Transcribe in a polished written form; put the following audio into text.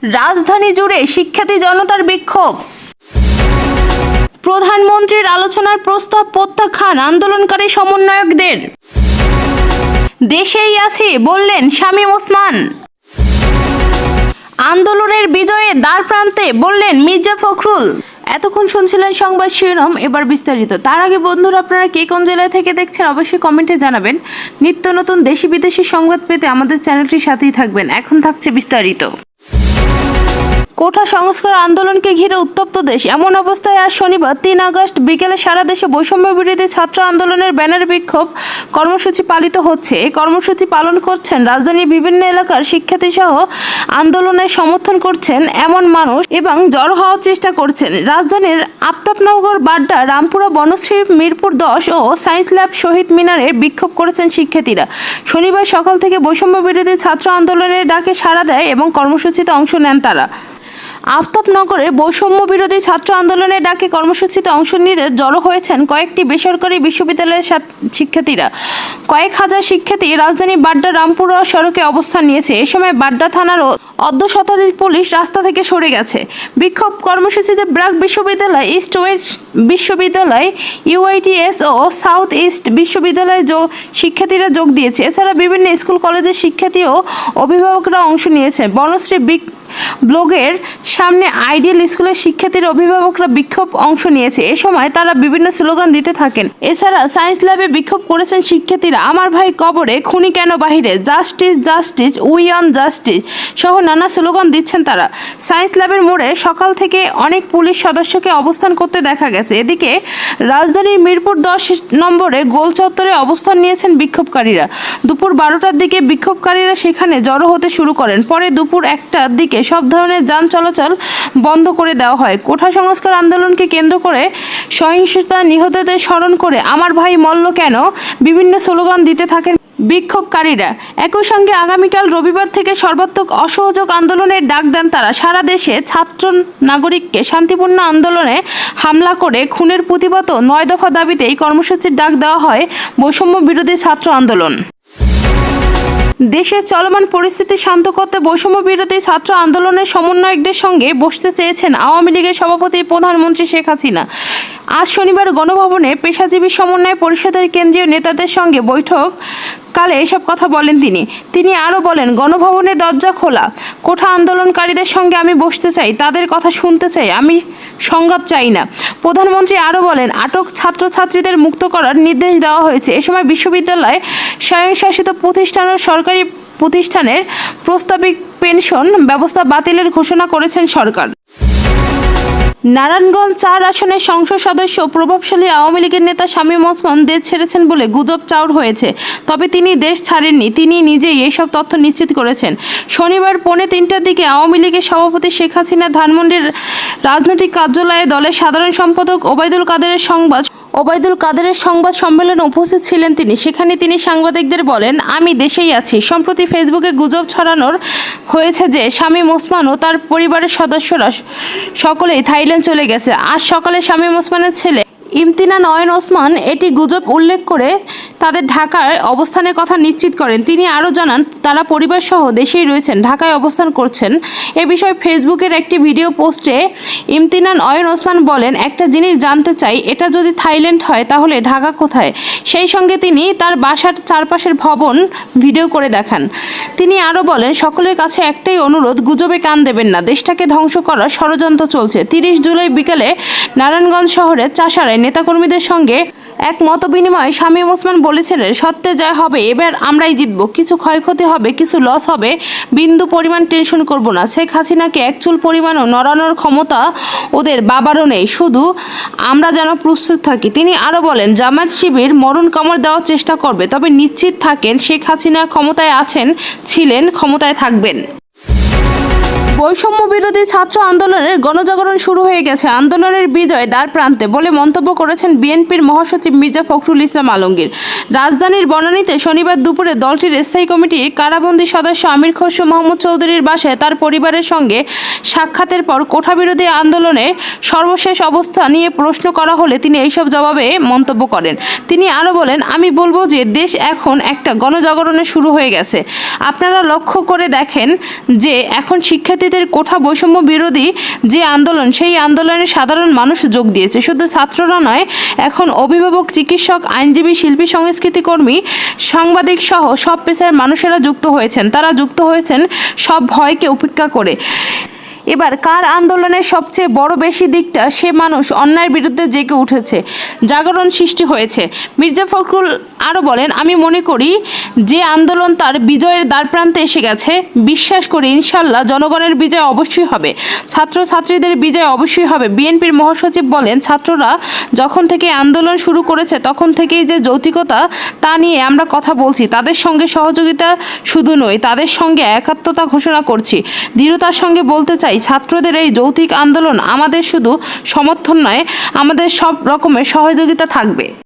রাজধানী জুড়ে শিক্ষার্থী জনতার বিক্ষোভ। প্রধানমন্ত্রীর আলোচনার প্রস্তাব প্রত্যাখ্যান আন্দোলনকারী সমন্বয়কদের। দেশেই আছি বললেন শামীম ওসমান। আন্দোলনের বিজয়ে দ্বারপ্রান্তে বললেন মির্জা ফখরুল। এতক্ষণ শুনছিলেন সংবাদ শিরোনাম, এবার বিস্তারিত। তার আগে বন্ধুরা, আপনারা কে কোন জেলা থেকে দেখছেন অবশ্যই কমেন্টে জানাবেন। নিত্য নতুন দেশি বিদেশি সংবাদ পেতে আমাদের চ্যানেলটির সাথেই থাকবেন। এখন থাকছে বিস্তারিত। কোটা সংস্কার আন্দোলনকে ঘিরে উত্তপ্ত দেশ। এমন অবস্থায় আজ শনিবার ৩ আগস্ট বিকেলে সারা দেশে বৈষম্য বিরোধী ছাত্র আন্দোলনের ব্যানার বিক্ষোভ কর্মসূচি পালিত হচ্ছে। এই কর্মসূচি পালন করছেন রাজধানীর বিভিন্ন এলাকার শিক্ষার্থী সহ আন্দোলনের সমর্থন করছেন এমন মানুষ এবং জড়ো হওয়ার চেষ্টা করছেন। রাজধানীর আফতাবনগর, বাড্ডা, রামপুরা, বনশ্রী, মিরপুর ১০ ও সায়েন্স ল্যাব, শহীদ মিনারে বিক্ষোভ করেছেন শিক্ষার্থীরা। শনিবার সকাল থেকে বৈষম্য বিরোধী ছাত্র আন্দোলনের ডাকে সাড়া দেয় এবং কর্মসূচিতে অংশ নেন তারা। আফতাবনগরে বৈষম্য বিরোধী ছাত্র আন্দোলনের ডাকে কর্মসূচিতে অংশ নিতে জড়ো হয়েছেন কয়েকটি বেসরকারি বিশ্ববিদ্যালয়ের শিক্ষার্থীরা। কয়েক হাজার শিক্ষার্থী রাজধানী বাড্ডা রামপুরা সড়কে অবস্থান নিয়েছে। এ সময় বাড্ডা থানার অর্ধশতাধিক পুলিশ রাস্তা থেকে সরে গেছে। বিক্ষোভ কর্মসূচিতে ব্র্যাক বিশ্ববিদ্যালয়, ইস্ট ওয়েস্ট বিশ্ববিদ্যালয়, ইউআইটিএস ও সাউথ ইস্ট বিশ্ববিদ্যালয়ের শিক্ষার্থীরা যোগ দিয়েছে। এছাড়া বিভিন্ন স্কুল কলেজের শিক্ষার্থী ও অভিভাবকরা অংশ নিয়েছে। বনশ্রী ব্লগের সামনে আইডিয়াল স্কুলের শিক্ষার্থীর অভিভাবকরা বিক্ষোভ অংশ নিয়েছে। এ সময় তারা বিভিন্ন স্লোগান দিতে থাকেন। এছাড়া সায়েন্স ল্যাবে বিক্ষোভ করেছেন শিক্ষার্থীরা। আমার ভাই কবরে, খুনি কেন বাহিরে, justice justice, we want justice সহ নানা স্লোগান দিচ্ছেন তারা। সায়েন্স ল্যাবের মোড়ে সকাল থেকে অনেক পুলিশ সদস্যকে অবস্থান করতে দেখা গেছে। এদিকে রাজধানীর মিরপুর ১০ নম্বরে গোল চত্বরে অবস্থান নিয়েছেন বিক্ষোভকারীরা। দুপুর ১২টার দিকে বিক্ষোভকারীরা সেখানে জড়ো হতে শুরু করেন। পরে দুপুর ১টার দিকে সব ধরনের যান চলাচল বন্ধ করে দেওয়া হয়। কোটা সংস্কার আন্দোলনকে কেন্দ্র করে সহিংসতা, নিহতদের স্মরণ করে আমার ভাই মল্ল কেন বিভিন্ন স্লোগান দিতে থাকেন বিক্ষোভকারীরা। একই সঙ্গে আগামীকাল রবিবার থেকে সর্বাত্মক অসহযোগ আন্দোলনের ডাক দেন তারা। সারা দেশে ছাত্র নাগরিককে শান্তিপূর্ণ আন্দোলনে হামলা করে খুনের প্রতিবাদ ও ৯ দফা দাবিতে এই কর্মসূচির ডাক দেওয়া হয় বৈষম্য বিরোধী ছাত্র আন্দোলন। দেশের চলমান পরিস্থিতি শান্ত করতে বৈষম্য বিরোধী ছাত্র আন্দোলনের সমন্বয়কদের সঙ্গে বসতে চেয়েছেন আওয়ামী লীগের সভাপতি প্রধানমন্ত্রী শেখ হাসিনা। আজ শনিবার গণভবনে পেশাজীবী সমন্বয় পরিষদের কেন্দ্রীয় নেতাদের সঙ্গে বৈঠক কালে এসব কথা বলেন তিনি আরও বলেন, গণভবনের দরজা খোলা। কোঠা আন্দোলনকারীদের সঙ্গে আমি বসতে চাই, তাদের কথা শুনতে চাই, আমি সংঘাত চাই না। প্রধানমন্ত্রী আরও বলেন, আটক ছাত্রছাত্রীদের মুক্ত করার নির্দেশ দেওয়া হয়েছে। এ সময় বিশ্ববিদ্যালয়, স্বয়ংশাসিত প্রতিষ্ঠান ও সরকারি প্রতিষ্ঠানের প্রস্তাবিত পেনশন ব্যবস্থা বাতিলের ঘোষণা করেছেন সরকার। নারায়ণগঞ্জ ৪ আসনের সংসদ সদস্য প্রভাবশালী আওয়ামী লীগের নেতা শামীম ওসমান দেশ ছেড়েছেন বলে গুজব চাউর হয়েছে। তবে তিনি দেশ ছাড়েননি, তিনি নিজেই এইসব তথ্য নিশ্চিত করেছেন। শনিবার পৌনে ৩টার দিকে আওয়ামী লীগের সভাপতি শেখ হাসিনা ধানমন্ডির রাজনৈতিক কার্যালয়ে দলের সাধারণ সম্পাদক ওবায়দুল কাদেরের সংবাদ সম্মেলনে উপস্থিত ছিলেন তিনি। সেখানে তিনি সাংবাদিকদের বলেন, আমি দেশেই আছি। সম্প্রতি ফেসবুকে গুজব ছড়ানোর হয়েছে যে শামীম ওসমান ও তার পরিবারের সদস্যরা সকলেই থাইল্যান্ড চলে গেছে। আজ সকালে শামীম ওসমানের ছেলে ইমতিনান অয়ন ওসমান এটি গুজব উল্লেখ করে তাদের ঢাকায় অবস্থানের কথা নিশ্চিত করেন। তিনি আরও জানান, তারা পরিবারসহ দেশেই রয়েছেন, ঢাকায় অবস্থান করছেন। এ বিষয়ে ফেসবুকের একটি ভিডিও পোস্টে ইমতিনান অয়ন ওসমান বলেন, একটা জিনিস জানতে চাই, এটা যদি থাইল্যান্ড হয় তাহলে ঢাকা কোথায়? সেই সঙ্গে তিনি তার বাসার চারপাশের ভবন ভিডিও করে দেখান। তিনি আরও বলেন, সকলের কাছে একটাই অনুরোধ, গুজবে কান দেবেন না, দেশটাকে ধ্বংস করার ষড়যন্ত্র চলছে। ৩০ জুলাই বিকেলে নারায়ণগঞ্জ শহরের চাষারায় নেতাকর্মীদের সঙ্গে এক মত বিনিময়ে শামীম ওসমান বলেছিলেন, সত্যে জয় হবে, এবার আমরাই জিতব। কিছু ক্ষয়ক্ষতি হবে, কিছু লস হবে, বিন্দু পরিমাণ টেনশন করব না। শেখ হাসিনাকে এক চুল পরিমাণও নড়ানোর ক্ষমতা ওদের বাবারও নেই, শুধু আমরা যেন প্রস্তুত থাকি। তিনি আরও বলেন, জামায়াত শিবির মরণ কামড় দেওয়ার চেষ্টা করবে, তবে নিশ্চিত থাকেন শেখ হাসিনা ক্ষমতায় আছেন, ছিলেন, ক্ষমতায় থাকবেন। বৈষম্য বিরোধী ছাত্র আন্দোলনের গণজাগরণ শুরু হয়ে গেছে, আন্দোলনের বিজয় দ্বার প্রান্তে বলে মন্তব্য করেছেন বিএনপির মহাসচিব মির্জা ফখরুল ইসলাম আলমগীর। রাজধানীর বনানীতে শনিবার দুপুরে দলটির স্থায়ী কমিটির কারাবন্দী সদস্য আমির খসরু মাহমুদ চৌধুরীর বাসায় তার পরিবারের সঙ্গে সাক্ষাতের পর কোঠা বিরোধী আন্দোলনে সর্বশেষ অবস্থা নিয়ে প্রশ্ন করা হলে তিনি এইসব জবাবে মন্তব্য করেন। তিনি আরও বলেন, আমি বলবো যে দেশ এখন একটা গণজাগরণে শুরু হয়ে গেছে। আপনারা লক্ষ্য করে দেখেন যে এখন শিক্ষার্থী ছাত্রছাত্রীদের কোঠা বৈষম্য বিরোধী যে আন্দোলন, সেই আন্দোলনে সাধারণ মানুষ যোগ দিয়েছে। শুধু ছাত্ররা নয়, এখন অভিভাবক, চিকিৎসক, আইনজীবী, শিল্পী, সংস্কৃতিকর্মী, সাংবাদিক সহ সব পেশার মানুষেরা যুক্ত হয়েছেন। তারা যুক্ত হয়েছেন সব ভয়কে উপেক্ষা করে। এবার কার আন্দোলনের সবচেয়ে বড় বেশি দিকটা, সে মানুষ অন্যায়ের বিরুদ্ধে জেগে উঠেছে, জাগরণ সৃষ্টি হয়েছে। মির্জা ফখরুল আরও বলেন, আমি মনে করি যে আন্দোলন তার বিজয়ের দ্বারপ্রান্তে এসে গেছে। বিশ্বাস করি ইনশাল্লাহ জনগণের বিজয় অবশ্যই হবে, ছাত্রছাত্রীদের বিজয় অবশ্যই হবে। বিএনপির মহাসচিব বলেন, ছাত্ররা যখন থেকে আন্দোলন শুরু করেছে তখন থেকেই যে যৌক্তিকতা, তা নিয়ে আমরা কথা বলছি। তাদের সঙ্গে সহযোগিতা শুধু নয়, তাদের সঙ্গে একাত্মতা ঘোষণা করছি। দৃঢ়তার সঙ্গে বলতে চাই, ছাত্রদের এই যৌক্তিক আন্দোলন আমাদের শুধু সমর্থন নয়, আমাদের সব রকমের সহযোগিতা থাকবে।